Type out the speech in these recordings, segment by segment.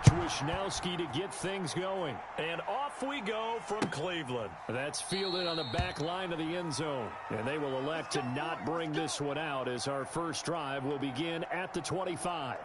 Mitch Wishnowsky to get things going. And off we go from Cleveland. That's fielded on the back line of the end zone. And they will elect to not bring this one out as our first drive will begin at the 25.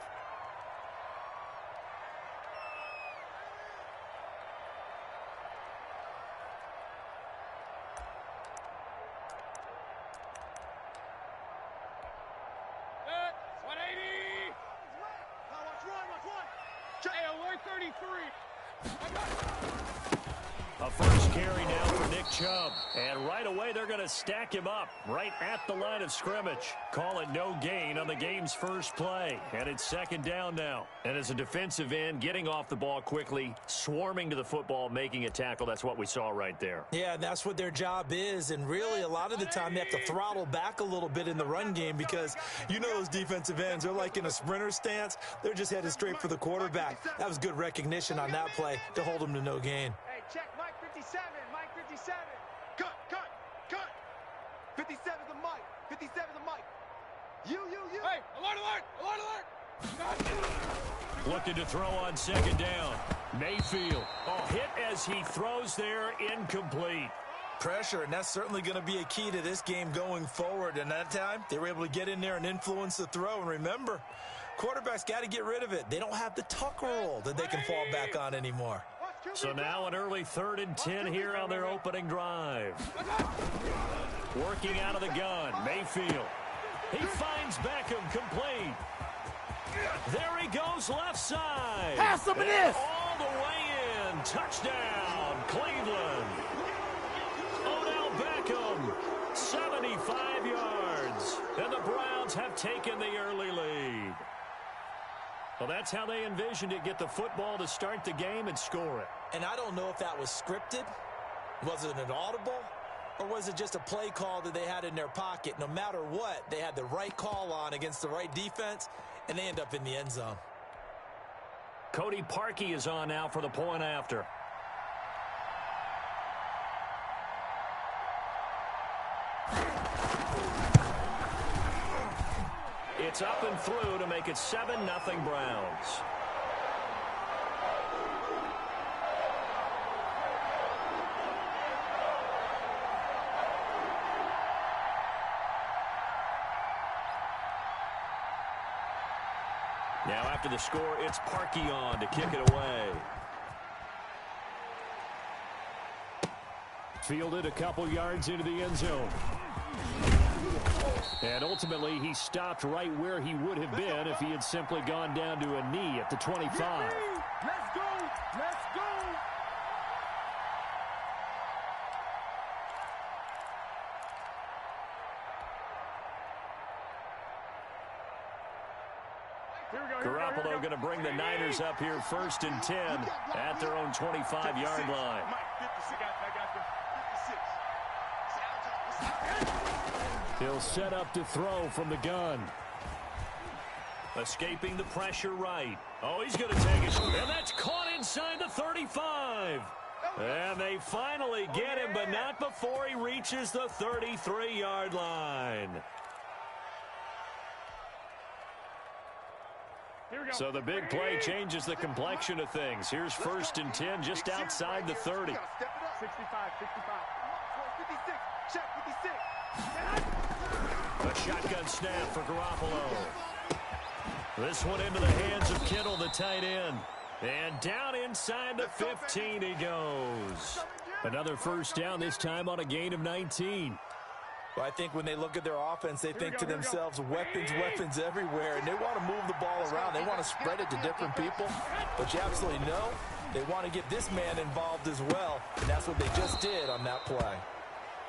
A first carry now for Nick Chubb. And right away, they're going to stack him up right at the line of scrimmage. Call it no gain on the game's first play. And it's second down now. And as a defensive end, getting off the ball quickly, swarming to the football, making a tackle, that's what we saw right there. Yeah, that's what their job is. And really, a lot of the time, they have to throttle back a little bit in the run game because you know those defensive ends, they're like in a sprinter stance. They're just headed straight for the quarterback. That was good recognition on that play to hold them to no gain. Hey, check Mike 57, Mike 57. Cut. 57 the mic, 57 the mic. You. Hey, alert. Looking to throw on second down. Mayfield. Hit as he throws there, incomplete. Pressure, and that's certainly going to be a key to this game going forward. And that time, they were able to get in there and influence the throw. And remember, quarterbacks got to get rid of it. They don't have the tuck roll that they can fall back on anymore. So now an early 3rd and 10 here on their opening drive. Working out of the gun, Mayfield. He finds Beckham complete. There he goes left side. Pass him this. All the way in. Touchdown, Cleveland. Odell Beckham, 75 yards. And the Browns have taken the early lead. Well, that's how they envisioned it. Get the football to start the game and score it. And I don't know if that was scripted. Was it an audible? Or was it just a play call that they had in their pocket? No matter what, they had the right call on against the right defense, and they end up in the end zone. Cody Parkey is on now for the point after. It's up and through to make it 7-0 Browns. Now after the score, it's Parkey on to kick it away. Fielded a couple yards into the end zone. And ultimately, he stopped right where he would have been if he had simply gone down to a knee at the 25. Let's go. Garoppolo going to bring the Niners up here 1st and 10 at their own 25-yard line. He'll set up to throw from the gun. Escaping the pressure right. Oh, he's going to take it. And that's caught inside the 35. And they finally get him, but not before he reaches the 33-yard line. So the big play changes the complexion of things. Here's 1st and 10 just outside the 30. 65. A shotgun snap for Garoppolo. This one into the hands of Kittle, the tight end. And down inside the 15 he goes. Another first down, this time on a gain of 19. Well, I think when they look at their offense, they think to themselves, weapons everywhere, and they want to move the ball around. They want to spread it to different people, but you absolutely know they want to get this man involved as well, and that's what they just did on that play.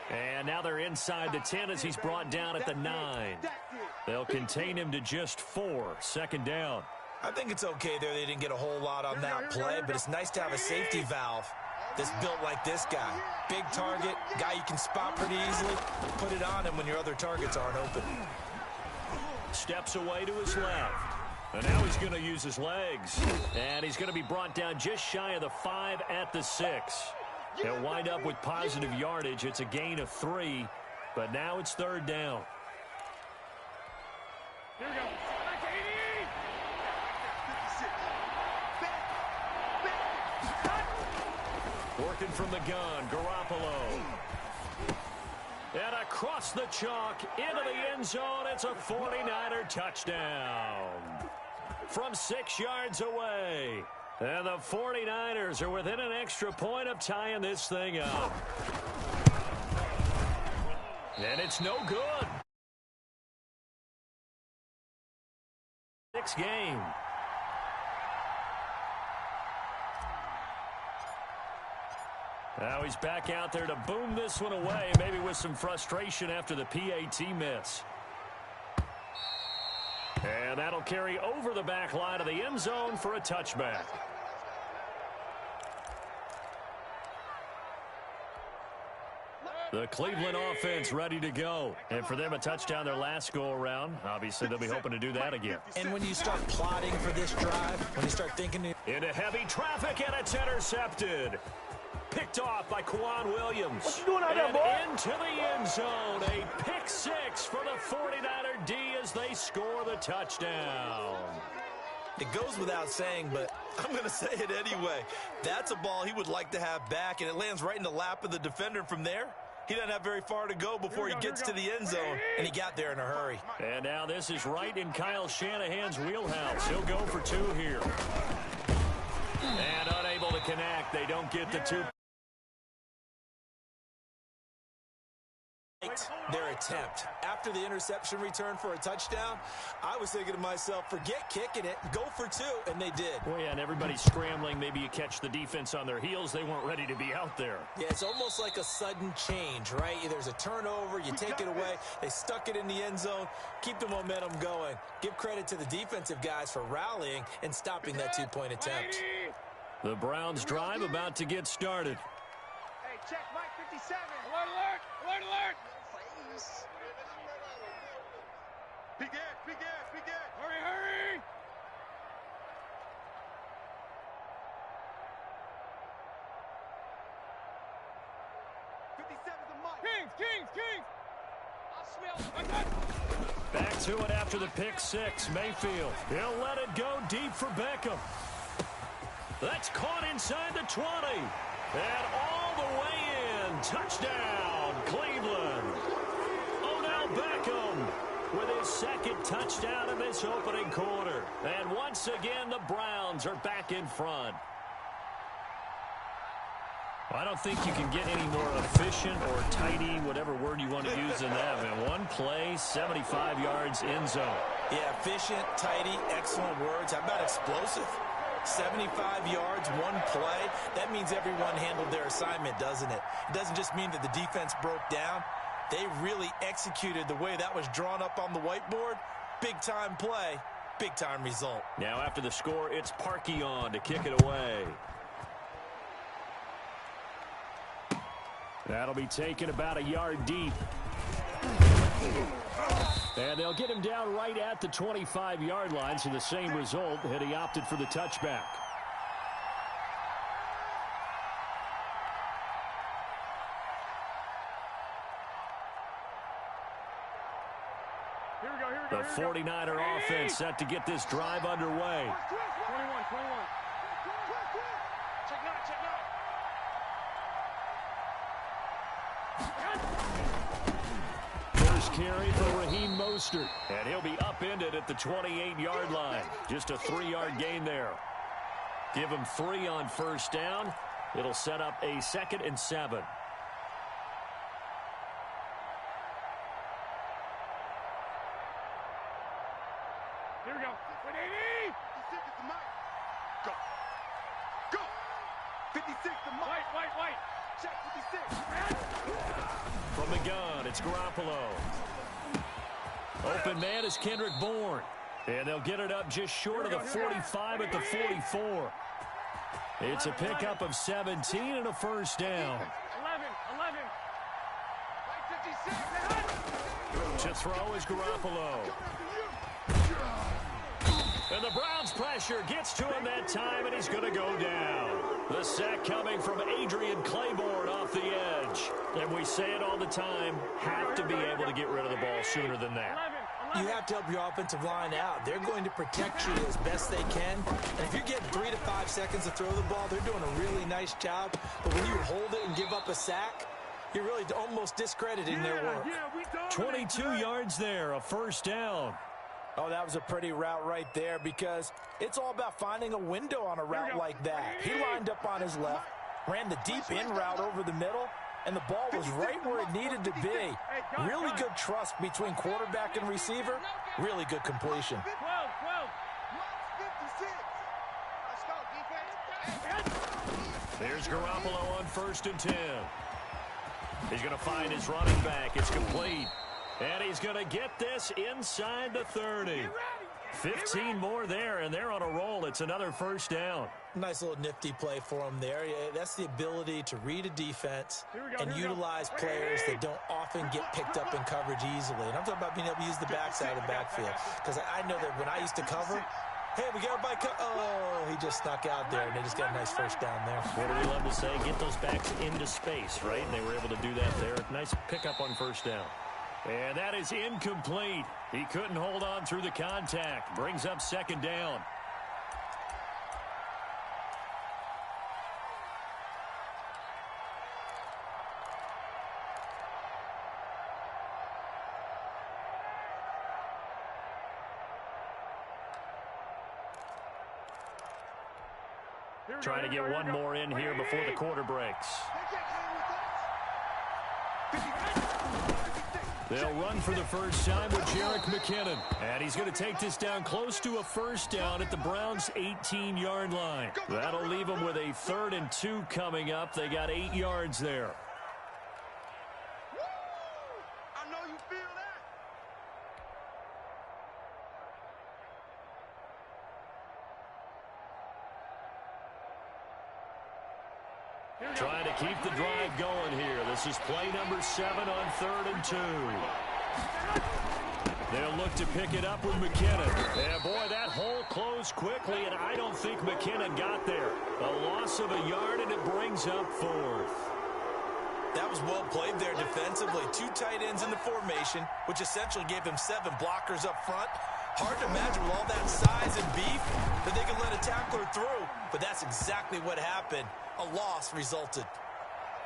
And now they're inside the 10 as he's brought down at the 9. They'll contain him to just 4. 2nd down. I think it's okay there. They didn't get a whole lot on that play, but it's nice to have a safety valve that's built like this guy. Big target, guy you can spot pretty easily. Put it on him when your other targets aren't open. Steps away to his left. And now he's going to use his legs. And he's going to be brought down just shy of the 5 at the 6. He'll wind up with positive yardage. It's a gain of 3, but now it's 3rd down. Here we go. from the gun, Garoppolo. And across the chalk, into the end zone, it's a 49er touchdown. From 6 yards away. And the 49ers are within an extra point of tying this thing up. And it's no good. 6 game. Now he's back out there to boom this one away, maybe with some frustration after the PAT miss. And that'll carry over the back line of the end zone for a touchback. The Cleveland offense ready to go. And for them, a touchdown their last go-around. Obviously, they'll be hoping to do that again. And when you start plotting for this drive, when you start thinking... Into heavy traffic, and it's intercepted. Picked off by Kwan Williams. What you doing out there, boy? Into the end zone. A pick 6 for the 49er D as they score the touchdown. It goes without saying, but I'm going to say it anyway. That's a ball he would like to have back, and it lands right in the lap of the defender. From there, he doesn't have very far to go before he gets to the end zone, and he got there in a hurry. And now this is right in Kyle Shanahan's wheelhouse. He'll go for 2 here. And unable to connect. They don't get the 2. Their attempt. After the interception return for a touchdown, I was thinking to myself, forget kicking it, go for 2, and they did. Well, yeah, and everybody's scrambling. Maybe you catch the defense on their heels. They weren't ready to be out there. Yeah, it's almost like a sudden change, right? There's a turnover, you take it away, they stuck it in the end zone, keep the momentum going. Give credit to the defensive guys for rallying and stopping that 2-point attempt. The Browns drive about to get started. Hey, check Mike 57. Alert, alert, alert, alert. Big ass, big ass, big ass. Hurry, hurry. Kings. I'll smell. Back to it after the pick 6. Mayfield. He'll let it go deep for Beckham. That's caught inside the 20. And all the way in. Touchdown, Cleveland. Odell Beckham with his 2nd touchdown in this opening quarter. And once again, the Browns are back in front. I don't think you can get any more efficient or tidy, whatever word you want to use in that. Man, one play, 75 yards, end zone. Yeah, efficient, tidy, excellent words. How about explosive? 75 yards, one play. That means everyone handled their assignment, doesn't it? It doesn't just mean that the defense broke down. They really executed the way that was drawn up on the whiteboard. Big-time play, big-time result. Now after the score, it's Parkey on to kick it away. That'll be taken about a yard deep. And they'll get him down right at the 25-yard line, so the same result, and he opted for the touchback. The 49er offense set to get this drive underway. 21. Check now. First carry for Raheem Mostert. And he'll be upended at the 28-yard line. Just a 3-yard gain there. Give him 3 on first down. It'll set up a 2nd and 7. Here we go. 180. 56 is the mic. Go. 56 the mic. White. Check 56. From the gun, it's Garoppolo. Open man is Kendrick Bourne. And they'll get it up just short of the 45 at the 44. It's a pickup of 17 and a first down. 11. White 56. To throw is Garoppolo. And the Browns pressure gets to him that time, and he's going to go down. The sack coming from Adrian Claiborne off the edge. And we say it all the time, have to be able to get rid of the ball sooner than that. 11. You have to help your offensive line out. They're going to protect you as best they can. And if you're getting 3 to 5 seconds to throw the ball, they're doing a really nice job. But when you hold it and give up a sack, you're really almost discrediting their work. 22 yards there, a first down. Oh, that was a pretty route right there because it's all about finding a window on a route like that. He lined up on his left, ran the deep in route over the middle, and the ball was right where it needed to be. Really good trust between quarterback and receiver. Really good completion. There's Garoppolo on 1st and 10. He's going to find his running back. It's complete. And he's going to get this inside the 30. 15 more there, and they're on a roll. It's another first down. Nice little nifty play for him there. That's the ability to read a defense and utilize players that don't often get picked up in coverage easily. And I'm talking about being able to use the backside of the backfield. Because I know that when I used to cover, hey, we got everybody. Oh, he just snuck out there, and they just got a nice first down there. What do we love to say? Get those backs into space, right? And they were able to do that there. Nice pickup on first down. And that is incomplete. He couldn't hold on through the contact. Brings up 2nd down. Trying to get one more in here before the quarter breaks. They'll run for the first time with Jerick McKinnon. And he's going to take this down close to a first down at the Browns' 18-yard line. That'll leave them with a 3rd and 2 coming up. They got 8 yards there. I know you feel that. Trying to keep the drive going here. This is play number 7 on 3rd and 2. They'll look to pick it up with McKinnon. And boy, that hole closed quickly, and I don't think McKinnon got there. A loss of a yard, and it brings up 4th. That was well played there defensively. 2 tight ends in the formation, which essentially gave them 7 blockers up front. Hard to imagine with all that size and beef that they could let a tackler through. But that's exactly what happened. A loss resulted.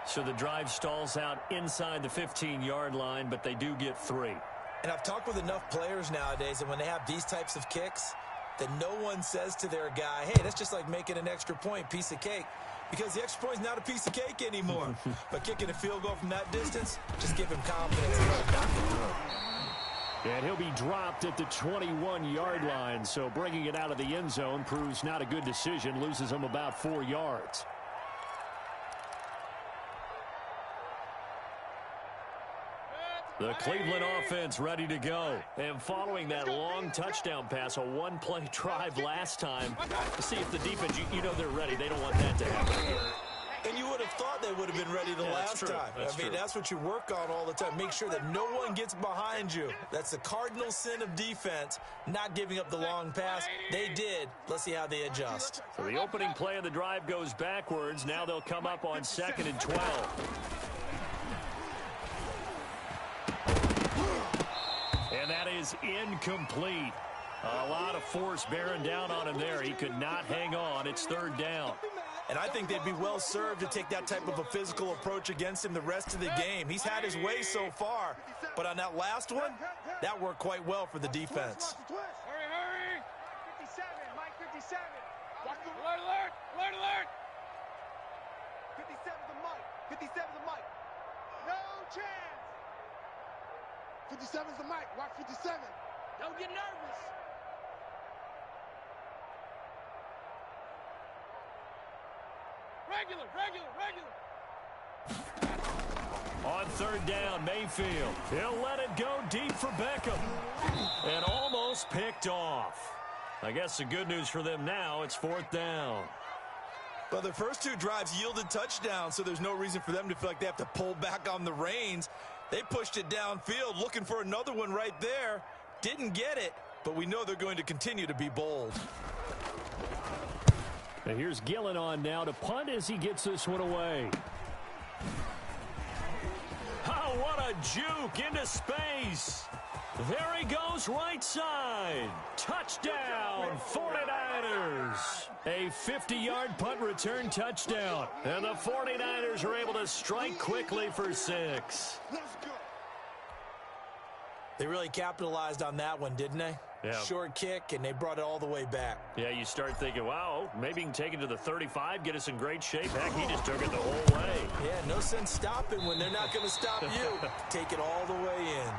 So the drive stalls out inside the 15-yard line, but they do get 3. And I've talked with enough players nowadays, and when they have these types of kicks, that no one says to their guy, hey, that's just like making an extra point, piece of cake. Because the extra point is not a piece of cake anymore. But kicking a field goal from that distance, just give him confidence and let him knock it through. And he'll be dropped at the 21-yard line, so bringing it out of the end zone proves not a good decision, loses him about 4 yards. The Cleveland offense ready to go. And following that long touchdown pass, a one-play drive last time, to see if the defense, you know they're ready. They don't want that to happen. And you would have thought they would have been ready the last time. I mean, that's what you work on all the time. Make sure that no one gets behind you. That's the cardinal sin of defense, not giving up the long pass. They did. Let's see how they adjust. So the opening play of the drive goes backwards. Now they'll come up on 2nd and 12. And that is incomplete. A lot of force bearing down on him there. He could not hang on. It's 3rd down. And I think they'd be well served to take that type of a physical approach against him the rest of the game. He's had his way so far. But on that last one, that worked quite well for the defense. Hurry! 57, Mike 57. Watch the alert! Alert! Alert! 57 to Mike. 57 to Mike. No chance. 57's the Mike. Watch 57. Don't get nervous. Regular. On 3rd down, Mayfield. He'll let it go deep for Beckham. And almost picked off. I guess the good news for them now, it's 4th down. Well, their first 2 drives yielded touchdowns, so there's no reason for them to feel like they have to pull back on the reins. They pushed it downfield, looking for another one right there. Didn't get it, but we know they're going to continue to be bold. And here's Gillen on now to punt as he gets this one away. Oh, what a juke into space. There he goes, right side. Touchdown, 49ers. A 50-yard punt return touchdown. And the 49ers are able to strike quickly for 6. They really capitalized on that one, didn't they? Yeah. Short kick, and they brought it all the way back. Yeah, you start thinking, wow, maybe he can take it to the 35, get us in great shape. Heck, he just took it the whole way. Yeah, no sense stopping when they're not going to stop you. Take it all the way in.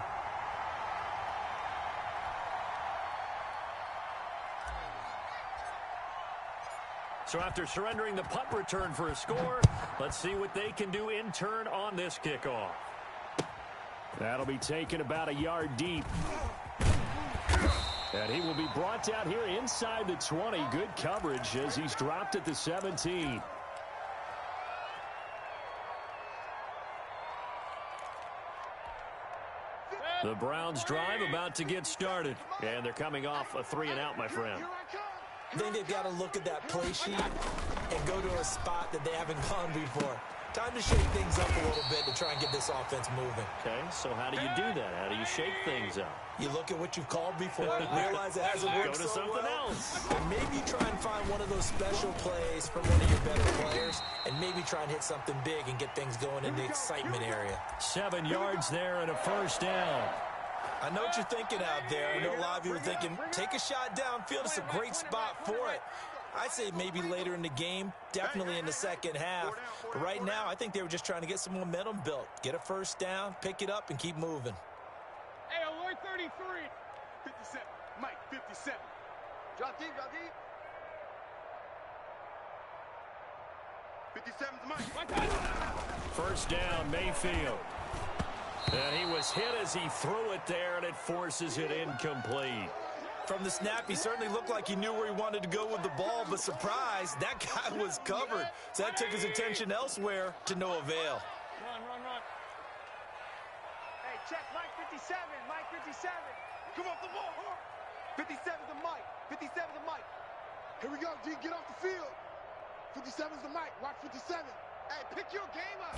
So after surrendering the punt return for a score, let's see what they can do in turn on this kickoff. That'll be taken about a yard deep. And he will be brought down here inside the 20. Good coverage as he's dropped at the 17. The Browns drive about to get started. And they're coming off a 3-and-out, my friend. I think they've got to look at that play sheet and go to a spot that they haven't gone before. Time to shake things up a little bit to try and get this offense moving. Okay, so how do you do that? How do you shake things up? You look at what you've called before, realize it hasn't worked Go to something else. And maybe try and find one of those special plays from one of your better players, and maybe try and hit something big and get things going in the excitement area. 7 yards there and a first down. I know what you're thinking out there. I know a lot of you are thinking, take a shot downfield. It's a great spot for it. I'd say maybe later in the game, definitely in the second half. But right now, I think they were just trying to get some momentum built. Get a first down, pick it up, and keep moving. Hey, alert 33. 57. Mike, 57. Drop deep, drop deep. 57's Mike. First down, Mayfield. And he was hit as he threw it there, and it forces it incomplete. From the snap, he certainly looked like he knew where he wanted to go with the ball, but surprise, that guy was covered. So that took his attention elsewhere to no avail. Run. Hey, check Mike 57, Mike 57. Come off the ball. 57's the Mike, 57's the Mike. Here we go, G, get off the field. 57's the Mike, watch 57. Hey, pick your game up.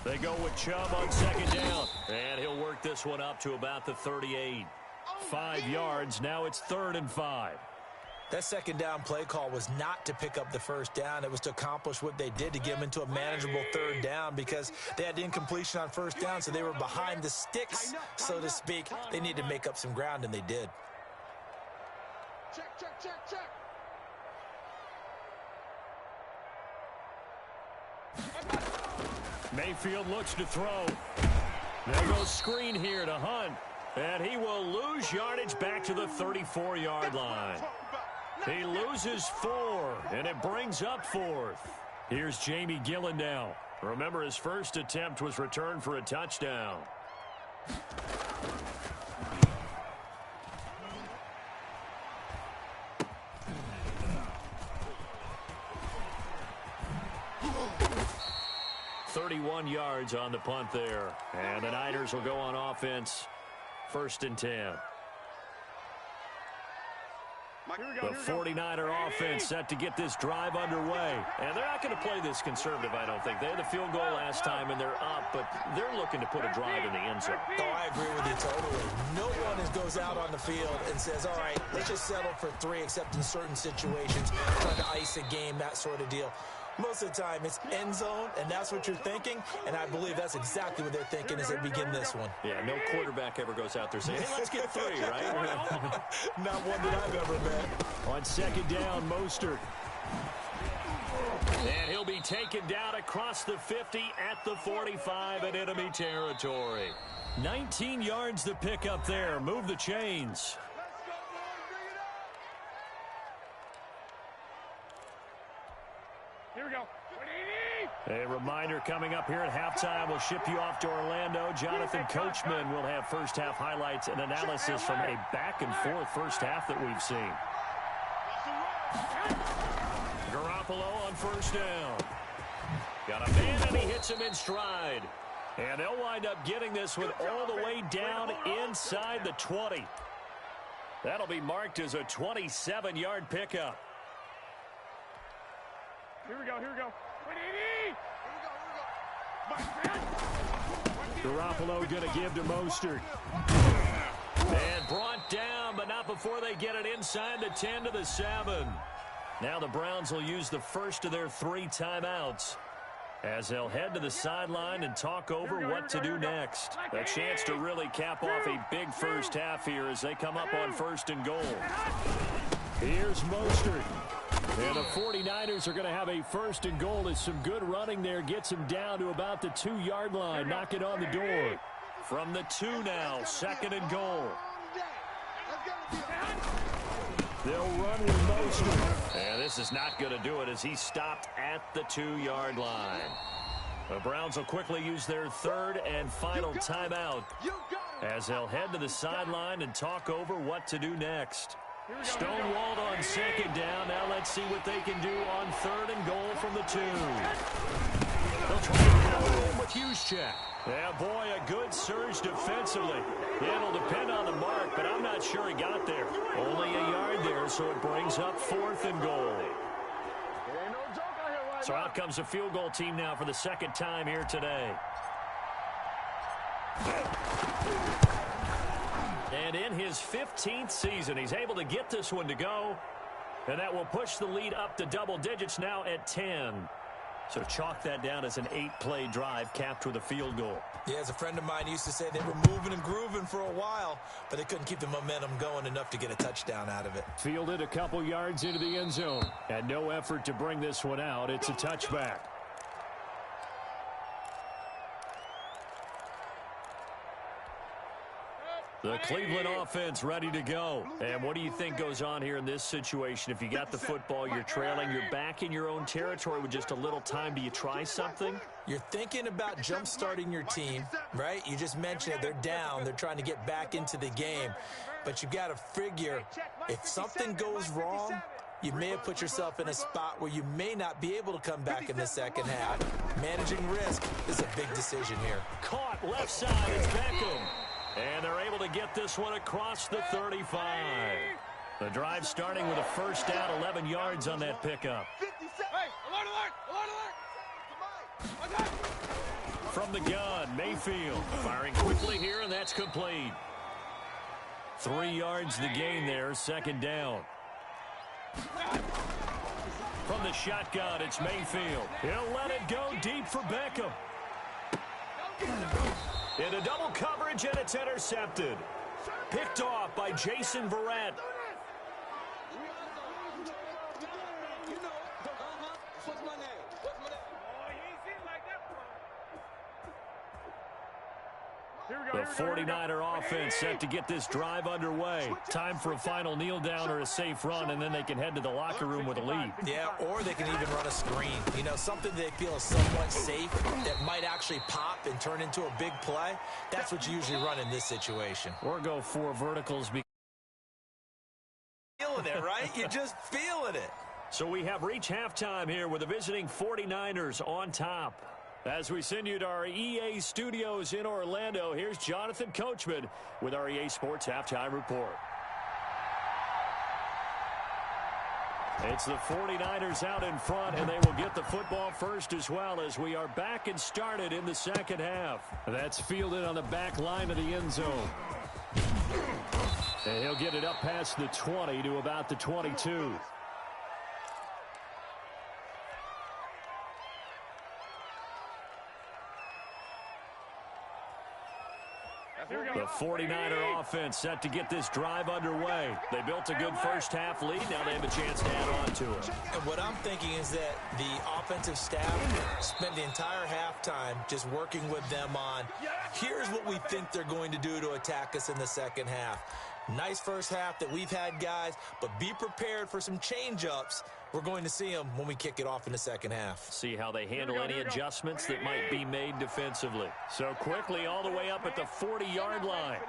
They go with Chubb on second down. And he'll work this one up to about the 38. 5 yards, now it's 3rd and 5. That second down play call was not to pick up the first down. It was to accomplish what they did to get them into a manageable 3rd down because they had incompletion on first down, so they were behind the sticks, so to speak. They needed to make up some ground, and they did. Check. Mayfield looks to throw. There goes screen here to Hunt. And he will lose yardage back to the 34-yard line. He loses 4, and it brings up 4th. Here's Jamie Gillen now. Remember, his first attempt was returned for a touchdown. .31 yards on the punt there. And the Niners will go on offense. 1st and 10. The 49er offense set to get this drive underway. And they're not going to play this conservative, I don't think. They had a field goal last time, and they're up, but they're looking to put a drive in the end zone. Oh, I agree with you totally. No one goes out on the field and says, all right, let's just settle for 3, except in certain situations, trying to ice a game, that sort of deal. Most of the time, it's end zone, and that's what you're thinking, and I believe that's exactly what they're thinking as they begin this one. Yeah, no quarterback ever goes out there saying, hey, let's get 3, right? Not one that I've ever met. On second down, Mostert. And he'll be taken down across the 50 at the 45 in enemy territory. 19 yards to pick up there. Move the chains. Here we go. A reminder coming up here at halftime. We'll ship you off to Orlando. Jonathan Coachman will have first-half highlights and analysis from a back-and-forth first half that we've seen. Garoppolo on first down. Got a man, and he hits him in stride. And they'll wind up getting this one all the way down inside the 20. That'll be marked as a 27-yard pickup. Here we go. Garoppolo going to give to Mostert. before they get it inside the 10 to the 7. Now the Browns will use the first of their 3 timeouts as they'll head to the sideline and talk over what to do next. A chance to really cap off a big first half here as they come up on 1st and goal. Here's Mostert. And the 49ers are going to have a 1st and goal as some good running there gets them down to about the 2-yard line. Knock it on the door. From the 2 now, 2nd and goal. They'll run with Mostert. And this is not going to do it as he stopped at the 2-yard line. The Browns will quickly use their 3rd and final timeout as they'll head to the sideline and talk over what to do next. Stonewalled on 2nd down. Now let's see what they can do on 3rd and goal from the 2. They'll try to cover in with Shaq. Yeah, boy, a good surge defensively. It'll depend on the mark, but I'm not sure he got there. Only a yard there, so it brings up 4th and goal. So out comes the field goal team now for the 2nd time here today. And in his 15th season, he's able to get this one to go. And that will push the lead up to double digits now at 10. So chalk that down as an 8-play drive capped with a field goal. Yeah, as a friend of mine used to say, they were moving and grooving for a while, but they couldn't keep the momentum going enough to get a touchdown out of it. Fielded a couple yards into the end zone. And no effort to bring this one out. It's a touchback. The Cleveland offense ready to go. And what do you think goes on here in this situation? If you got the football, you're trailing, you're back in your own territory with just a little time. Do you try something? You're thinking about jump-starting your team, right? You just mentioned it. They're down. They're trying to get back into the game. But you've got to figure, if something goes wrong, you may have put yourself in a spot where you may not be able to come back in the second half. Managing risk is a big decision here. Caught left side is Beckham. And they're able to get this one across the 35. The drive starting with a first down, 11 yards on that pickup. From the gun, Mayfield firing quickly here, and that's complete. 3 yards the gain there, 2nd down. From the shotgun, it's Mayfield. He'll let it go deep for Beckham. Into double coverage, and it's intercepted. Picked off by Jason Verrett. The 49er offense set to get this drive underway. Time for a final kneel down or a safe run, and then they can head to the locker room with a lead. Yeah, or they can even run a screen. You know, something they feel is somewhat safe that might actually pop and turn into a big play. That's what you usually run in this situation. Or go 4 verticals. Feeling it, right? You're just feeling it. So we have reached halftime here with the visiting 49ers on top. As we send you to our EA studios in Orlando, here's Jonathan Coachman with our EA Sports Halftime Report. It's the 49ers out in front, and they will get the football first as well as we are back and started in the second half. That's fielded on the back line of the end zone. And he'll get it up past the 20 to about the 22. The 49er offense set to get this drive underway. They built a good first half lead. Now they have a chance to add on to it. And what I'm thinking is that the offensive staff spent the entire halftime just working with them on, here's what we think they're going to do to attack us in the second half. Nice first half that we've had, guys, but be prepared for some change-ups. We're going to see them when we kick it off in the second half. See how they handle any adjustments that might be made defensively. So quickly all the way up at the 40-yard line.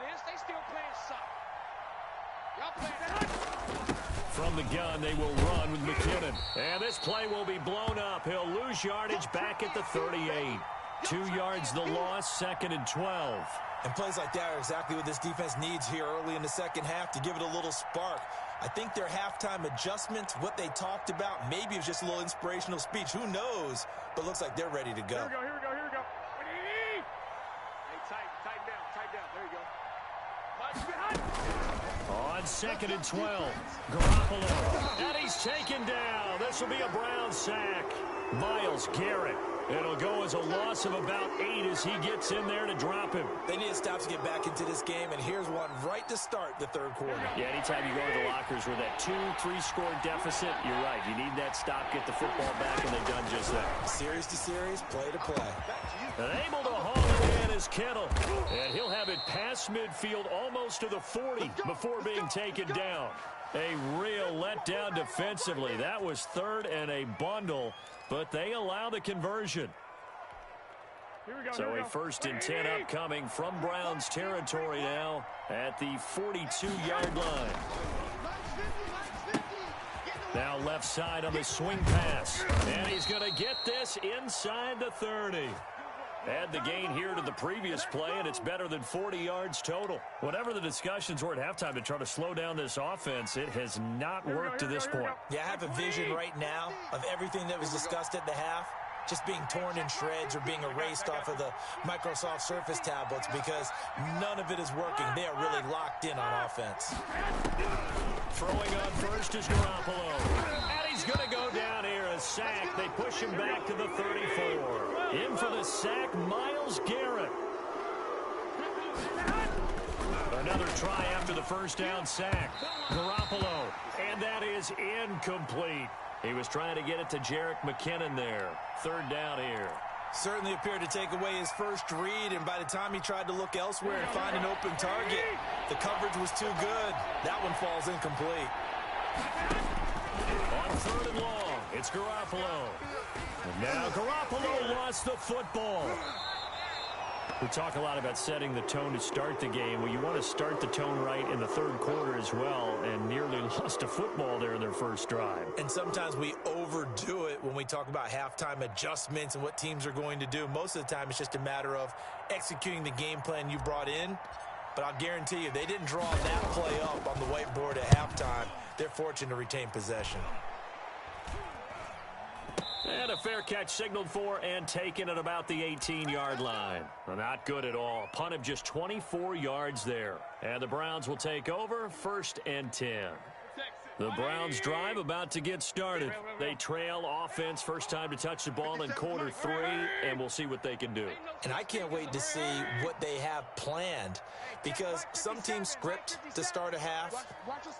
From the gun, they will run with McKinnon. And this play will be blown up. He'll lose yardage back at the 38. 2 yards the loss, 2nd and 12. And plays like that are exactly what this defense needs here early in the second half to give it a little spark. I think their halftime adjustment, what they talked about, maybe it was just a little inspirational speech. Who knows? But looks like they're ready to go. Here we go. Hey, tighten down. There you go. On 2nd and 12. Garoppolo. And he's taken down. This will be a Brown sack. Myles Garrett. It'll go as a loss of about 8 as he gets in there to drop him. They need a stop to get back into this game, and here's one right to start the third quarter. Yeah, anytime you go to the lockers with that 2-3 score deficit, you're right. You need that stop, get the football back, and they've done just that. Series to series, play to play. And able to haul it in is Kittle. And he'll have it past midfield almost to the 40 before being taken down. A real letdown defensively. That was 3rd and a bundle, but they allow the conversion. So a 1st and 10 upcoming from Browns territory now at the 42-yard line. Now left side on the swing pass. And he's going to get this inside the 30. Add the gain here to the previous play, and it's better than 40 yards total. Whatever the discussions were at halftime to try to slow down this offense, it has not worked to this point. Yeah, I have a vision right now of everything that was discussed at the half just being torn in shreds or being erased off of the Microsoft Surface tablets because none of it is working. They are really locked in on offense. Throwing on first is Garoppolo. And he's going to go down here. A sack. They push him back to the 34. In for the sack, Myles Garrett. Another try after the first down sack. Garoppolo. And that is incomplete. He was trying to get it to Jerick McKinnon there. 3rd down here. Certainly appeared to take away his first read, and by the time he tried to look elsewhere and find an open target, the coverage was too good. That one falls incomplete. On 3rd and long, it's Garoppolo. And now Garoppolo lost the football. We talk a lot about setting the tone to start the game. Well, you want to start the tone right in the 3rd quarter as well, and nearly lost a football there in their first drive. And sometimes we overdo it when we talk about halftime adjustments and what teams are going to do. Most of the time, it's just a matter of executing the game plan you brought in. But I'll guarantee you, they didn't draw that play up on the whiteboard at halftime. They're fortunate to retain possession. And a fair catch signaled for and taken at about the 18-yard line. Well, not good at all. Punt of just 24 yards there. And the Browns will take over 1st and 10. The Browns drive about to get started. They trail offense first time to touch the ball in quarter 3, and we'll see what they can do. And I can't wait to see what they have planned because some teams script to start a half.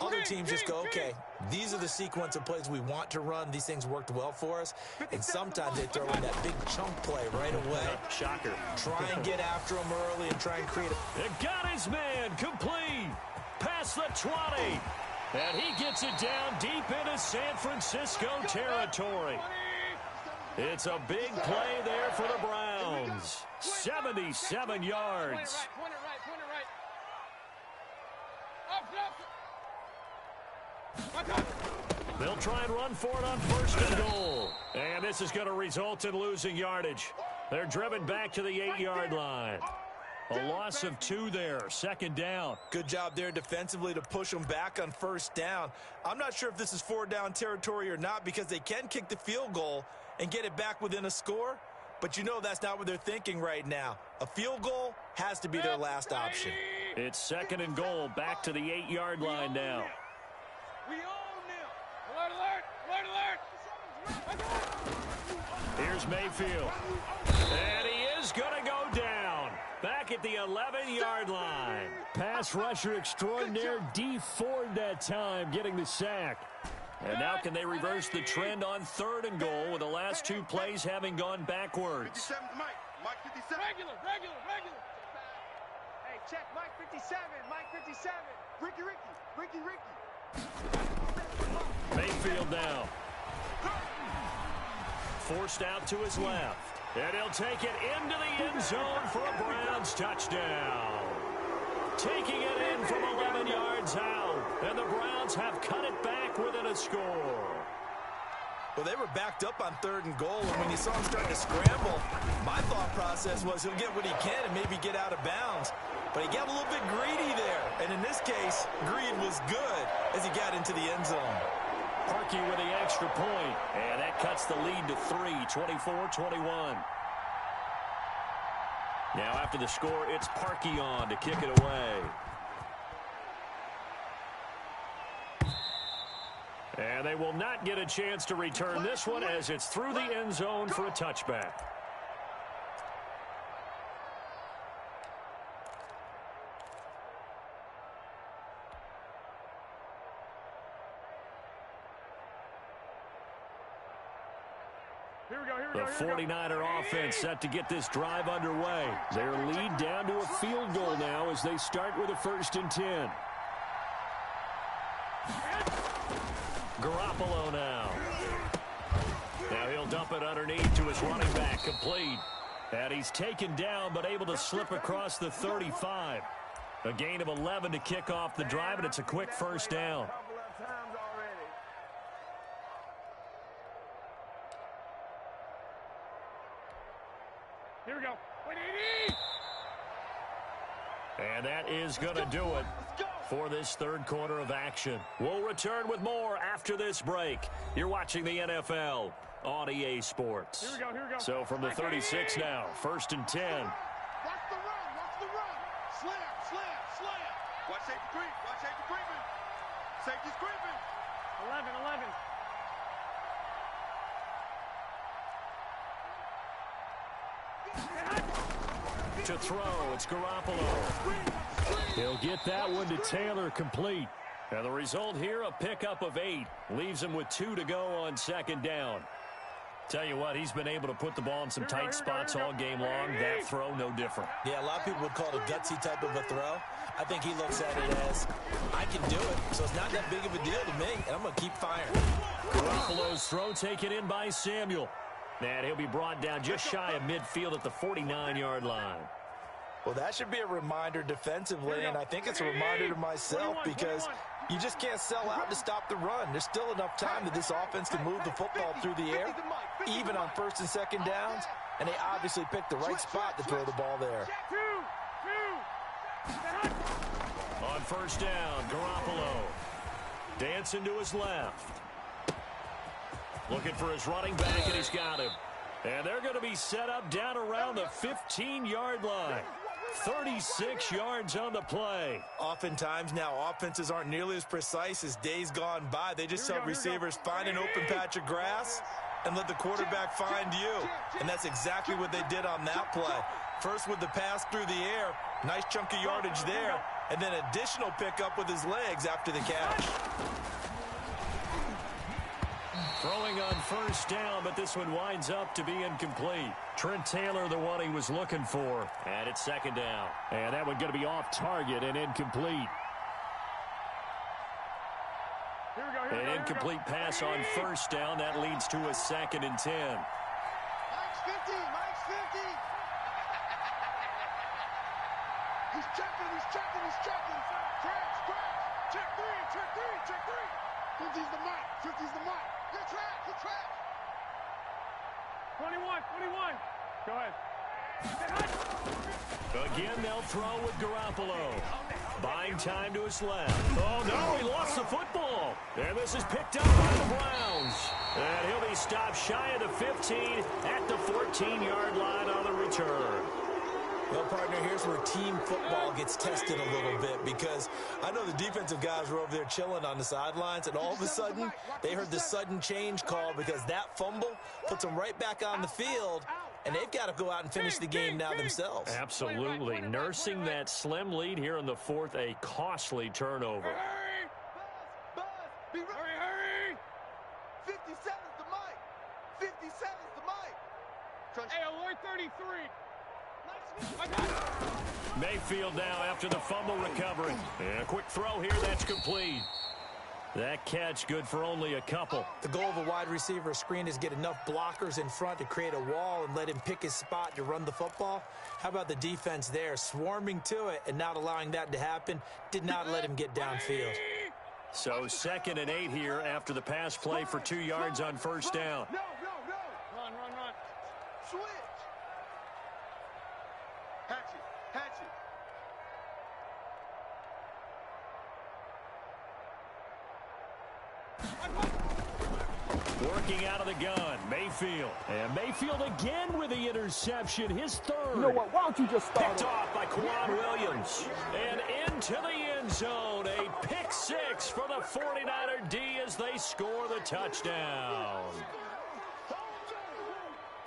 Other teams just go, okay, these are the sequence of plays we want to run. These things worked well for us. And sometimes they throw in that big chunk play right away. Shocker. Try and get after them early and try and create a... It got his man complete. Past the 20. And he gets it down deep into San Francisco territory. It's a big play there for the Browns. 77 yards. They'll try and run for it on 1st and goal. And this is going to result in losing yardage. They're driven back to the 8-yard line. A loss of 2 there. 2nd down. Good job there defensively to push them back on 1st down. I'm not sure if this is 4-down territory or not because they can kick the field goal and get it back within a score. But you know that's not what they're thinking right now. A field goal has to be their last option. It's 2nd and goal. Back to the 8-yard line now. We own them. Alert, alert, alert, alert. Here's Mayfield. And he is going to go down. Back at the 11-yard line. Pass rusher extraordinaire, D Ford that time, getting the sack. And now can they reverse the trend on 3rd and goal with the last 2 plays having gone backwards? Mike 57. Regular. Hey, check Mike 57. Mike 57. Ricky. Mayfield now. Forced out to his left. And he'll take it into the end zone for a Browns touchdown. Taking it in from 11 yards out. And the Browns have cut it back within a score. Well, they were backed up on 3rd and goal, and when you saw him starting to scramble, my thought process was he'll get what he can and maybe get out of bounds. But he got a little bit greedy there. And in this case, greed was good as he got into the end zone. Parkey with the extra point, and that cuts the lead to 3, 24-21. Now after the score, it's Parkey on to kick it away. And they will not get a chance to return this one as it's through the end zone for a touchback. The 49er offense set to get this drive underway. Their lead down to a field goal now as they start with a 1st and 10. Garoppolo now. Now he'll dump it underneath to his running back, complete. And he's taken down but able to slip across the 35. A gain of 11 to kick off the drive, and it's a quick 1st down. Here we go. And that is going to do it for this 3rd quarter of action. We'll return with more after this break. You're watching the NFL on EA Sports. Here we go. So from the 36 now, 1st and 10. Watch the run. Slam. Watch safety creeping. Safety's creeping. 11. To throw, it's Garoppolo. He'll get that one to Taylor, complete. And the result here, a pickup of 8. Leaves him with 2 to go on 2nd down. Tell you what, he's been able to put the ball in some tight spots all game long. That throw, no different. Yeah, a lot of people would call it a gutsy type of a throw. I think he looks at it as, I can do it, so it's not that big of a deal to me, and I'm going to keep firing. Garoppolo's throw taken in by Samuel. And he'll be brought down just shy of midfield at the 49-yard line. Well, that should be a reminder defensively, and I think it's a reminder to myself because you just can't sell out to stop the run. There's still enough time that this offense can move the football through the air, even on 1st and 2nd downs, and they obviously picked the right spot to throw the ball there. On 1st down, Garoppolo dancing to his left. Looking for his running back, and he's got him. And they're going to be set up down around the 15-yard line. 36 yards on the play. Oftentimes now, offenses aren't nearly as precise as days gone by. They just help receivers find an open patch of grass and let the quarterback find you. And that's exactly what they did on that play. First with the pass through the air, nice chunk of yardage there, and then additional pickup with his legs after the catch. Throwing on 1st down, but this one winds up to be incomplete. Trent Taylor, the one he was looking for. And it's 2nd down. And that one going to be off target and incomplete. An incomplete pass on 1st down. That leads to a 2nd and 10. Mike's 50. He's checking. Check 3. 50's the mic. Good track. 21. Go ahead. Again, they'll throw with Garoppolo. Buying time to his left. Oh, no, he lost the football. And this is picked up by the Browns. And he'll be stopped shy of the 15 at the 14-yard line on the return. Well, partner, here's where team football gets tested a little bit because I know the defensive guys were over there chilling on the sidelines, and all of a sudden, they heard the sudden change call because that fumble puts them right back on the field, and they've got to go out and finish the game now themselves. Absolutely. Nursing that slim lead here in the 4th, a costly turnover. Hurry! 57's the mic. 57's the mic. Hey, alert 33. Mayfield now after the fumble recovery. And a quick throw here, that's complete. That catch good for only a couple. The goal of a wide receiver screen is get enough blockers in front to create a wall and let him pick his spot to run the football. How about the defense there, swarming to it and not allowing that to happen? Did not let him get downfield. So 2nd and 8 here after the pass play for 2 yards on 1st down. No. Run. Switch. Hatchet. Working out of the gun, Mayfield. And Mayfield again with the interception, his 3rd. You know what? Why don't you just start Picked off by Quan Williams. And into the end zone, a pick pick six for the 49er D as they score the touchdown.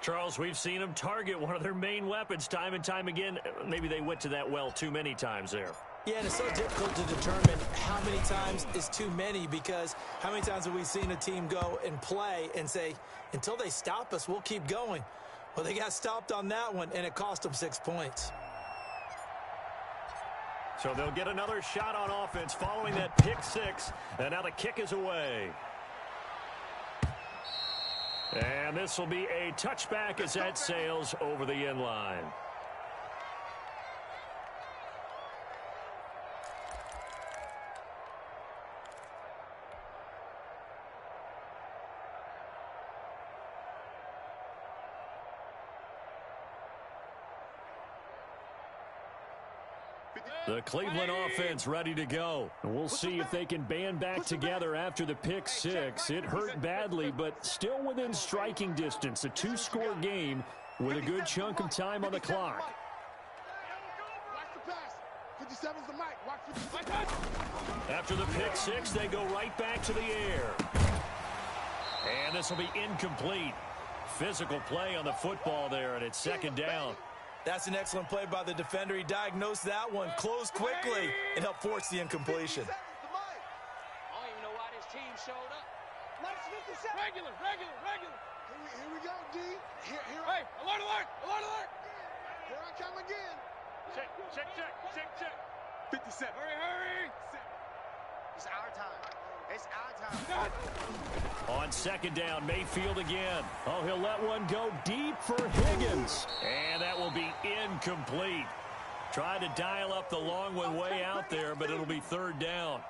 Charles, we've seen them target one of their main weapons time and time again. Maybe they went to that well too many times there. Yeah, and it's so difficult to determine how many times is too many, because how many times have we seen a team go and play and say, until they stop us, we'll keep going. Well, they got stopped on that one, and it cost them 6 points. So they'll get another shot on offense following that pick six, and now the kick is away. And this will be a touchback as that sails over the end line. The Cleveland offense ready to go. And we'll see if they can band back together after the pick six. It hurt badly, but still within striking distance. A two-score game with a good chunk of time on the clock. After the pick six, they go right back to the air. And this will be incomplete. Physical play on the football there, and it's second down. That's an excellent play by the defender. He diagnosed that one, closed quickly, and helped force the incompletion. I don't even know why this team showed up. Regular. Here we go, D. Hey, alert. Here I come again. Check. 57. Hurry. It's our time. On second down, Mayfield again. Oh, he'll let one go deep for Higgins. And that will be incomplete. Tried to dial up the long one way out there, but it'll be third down.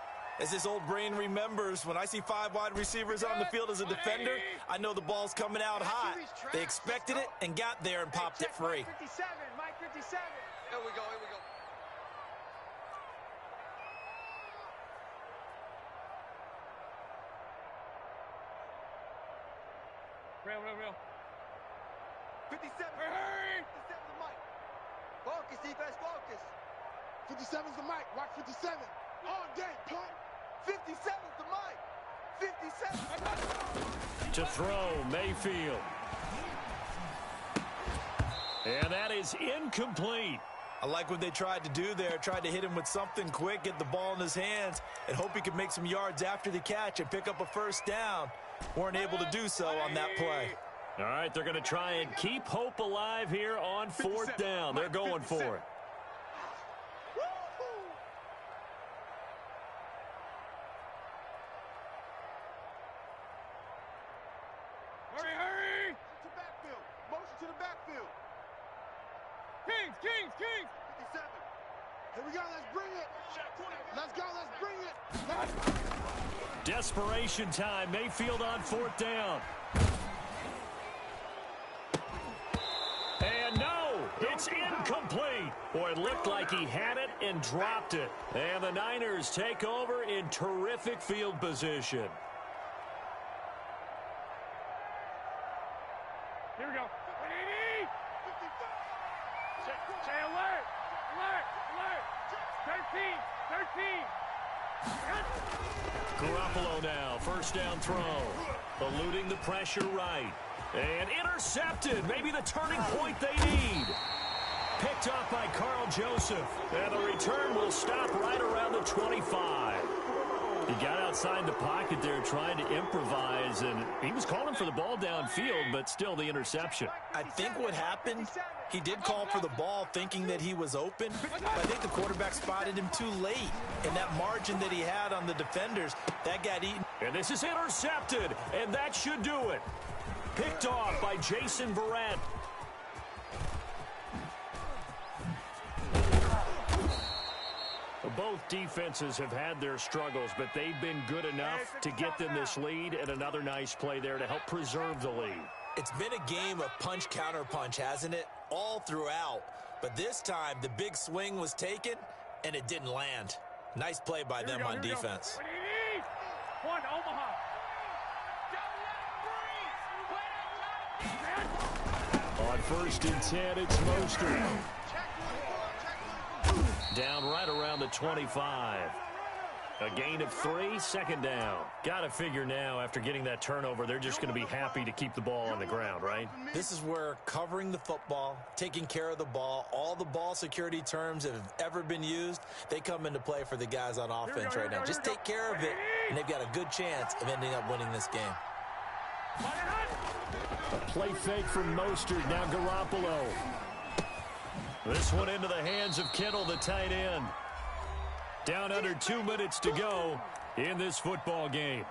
As his old brain remembers, when I see 5 wide receivers on the field as a defender, I know the ball's coming out hot. They expected it and got there and popped it free. Mike 57. Here we go. Real. 57. Hurry! 57's the mic. Focus, defense, focus. 57's the mic. Watch 57. All day, punt. 57's the mic. 57. To throw, Mayfield. And that is incomplete. I like what they tried to do there. Tried to hit him with something quick, get the ball in his hands, and hope he could make some yards after the catch and pick up a first down. Weren't able to do so on that play. All right, they're going to try and keep hope alive here on fourth down. They're going for it. Hurry! To backfield. Motion to the backfield. Kings! 57. Here we go, let's bring it. Let's bring it. Desperation time. Mayfield on fourth down. And no, it's incomplete. Boy, it looked like he had it and dropped it. And the Niners take over in terrific field position. Here we go. Say alert. 13. Garoppolo now, first down throw. Eluding the pressure right. And intercepted. Maybe the turning point they need. Picked up by Carl Joseph. And the return will stop right around the 25. He got outside the pocket there trying to improvise, and he was calling for the ball downfield, but still the interception. I think what happened, he did call for the ball thinking that he was open, but I think the quarterback spotted him too late. And that margin that he had on the defenders, that got eaten. And this is intercepted, and that should do it. Picked off by Jason Verrett. Both defenses have had their struggles, but they've been good enough to get them this lead, and another nice play there to help preserve the lead. It's been a game of punch-counter-punch, hasn't it? All throughout. But this time, the big swing was taken, and it didn't land. Nice play by them on defense. One, Omaha. On first and 10, it's Mostert. Down right around the 25. A gain of 3, second down. Got to figure now, after getting that turnover, they're just going to be happy to keep the ball on the ground, right? This is where covering the football, taking care of the ball, all the ball security terms that have ever been used, they come into play for the guys on offense right now. Just take care of it, and they've got a good chance of ending up winning this game. A play fake from Mostert. Now Garoppolo. This one into the hands of Kittle, the tight end. Down under 2 minutes to go in this football game.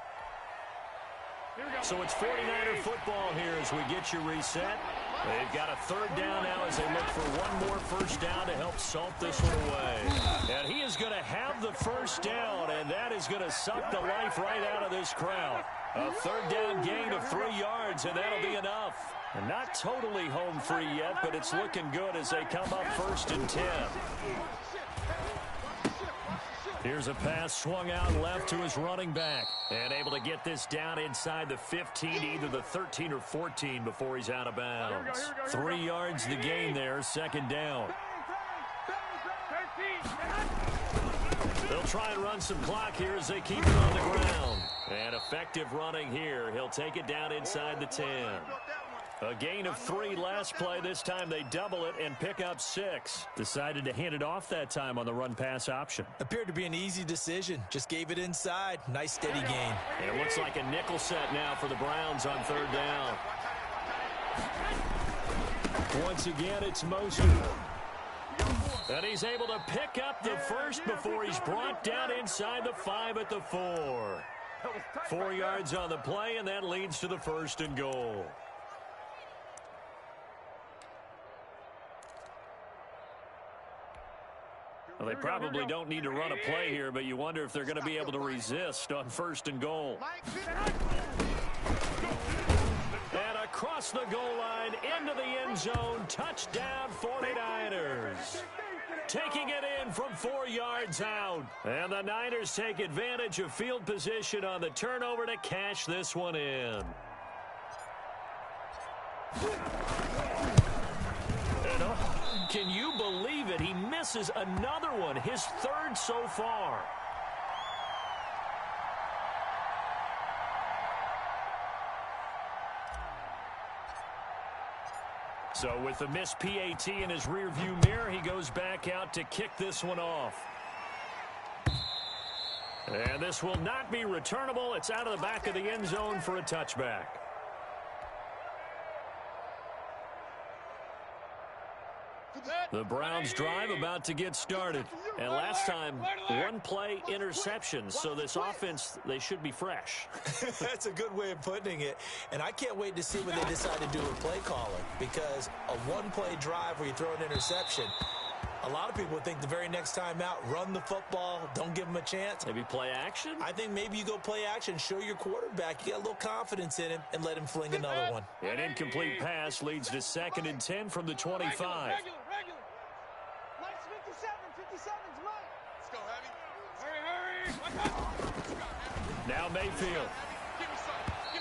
So it's 49er football here as we get you reset. They've got a third down now as they look for one more first down to help salt this one away. And he is going to have the first down, and that is going to suck the life right out of this crowd. A third down gain of 3 yards, and that'll be enough. And not totally home free yet, but it's looking good as they come up 1st and 10. Here's a pass swung out left to his running back. And able to get this down inside the 15, either the 13 or 14 before he's out of bounds. 3 yards the gain there, second down. They'll try and run some clock here as they keep it on the ground. And effective running here. He'll take it down inside the 10. A gain of 3 last play. This time they double it and pick up 6. Decided to hand it off that time on the run-pass option. Appeared to be an easy decision. Just gave it inside. Nice steady gain. And it looks like a nickel set now for the Browns on third down. Once again, it's Mostert. And he's able to pick up the first before he's brought down inside the 5 at the 4. 4 yards on the play, and that leads to the 1st and goal. Well, they probably don't need to run a play here, but you wonder if they're going to be able to resist on 1st and goal. And across the goal line, into the end zone, touchdown 49ers. Taking it in from 4 yards out. And the Niners take advantage of field position on the turnover to cash this one in. Can you believe it? He misses another one, his 3rd so far. So with the missed PAT in his rearview mirror, he goes back out to kick this one off. And this will not be returnable. It's out of the back of the end zone for a touchback. The Browns drive about to get started. And last time, 1 play interception. So this offense, they should be fresh. That's a good way of putting it. And I can't wait to see what they decide to do with play calling. Because a 1-play drive where you throw an interception, a lot of people would think the very next time out, run the football, don't give them a chance. Maybe play action? I think maybe you go play action, show your quarterback you got a little confidence in him, and let him fling another one. An incomplete pass leads to 2nd and 10 from the 25. Now Mayfield.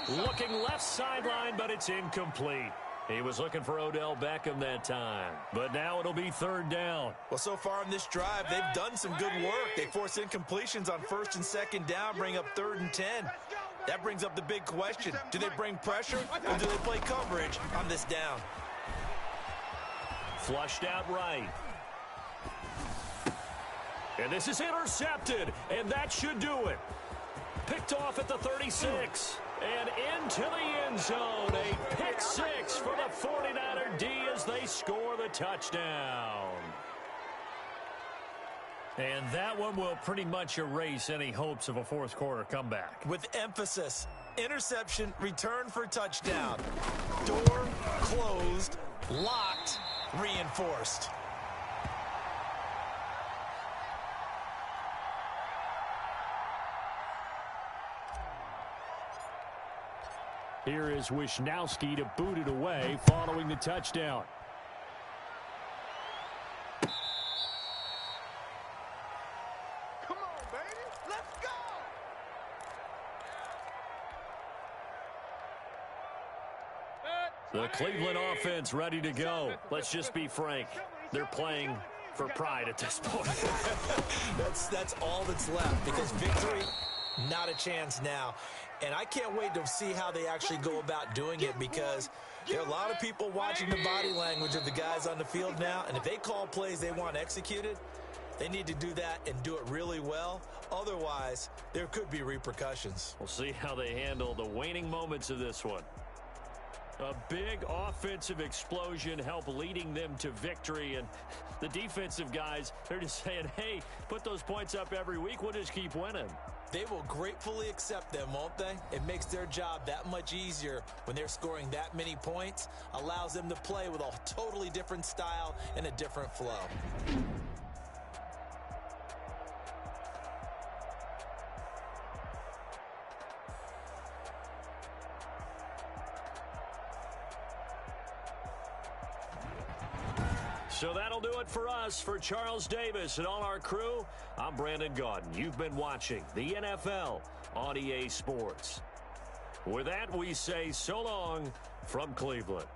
Looking left sideline, but it's incomplete. He was looking for Odell Beckham that time. But now it'll be 3rd down. Well, so far in this drive, they've done some good work. They force incompletions on 1st and 2nd down, bring up 3rd and 10. That brings up the big question. Do they bring pressure, or do they play coverage on this down? Flushed out right. And this is intercepted, and that should do it. Picked off at the 36. And into the end zone. A pick 6 for the 49er D as they score the touchdown. And that one will pretty much erase any hopes of a 4th quarter comeback. With emphasis, interception, return for touchdown. Door closed, locked, reinforced. Here is Wisnowski to boot it away following the touchdown. Come on, baby. Let's go. The Cleveland offense ready to go. Let's just be frank. They're playing for pride at this point. That's all that's left, because victory, not a chance now. And I can't wait to see how they actually go about doing it, because there are a lot of people watching the body language of the guys on the field now, and if they call plays they want executed, they need to do that and do it really well. Otherwise, there could be repercussions. We'll see how they handle the waning moments of this one. A big offensive explosion helped leading them to victory, and the defensive guys, they're just saying, hey, put those points up every week, we'll just keep winning. They will gratefully accept them, won't they? It makes their job that much easier when they're scoring that many points, allows them to play with a totally different style and a different flow. So that'll do it for us. For Charles Davis and all our crew, I'm Brandon Gaudin. You've been watching the NFL on EA Sports. With that, we say so long from Cleveland.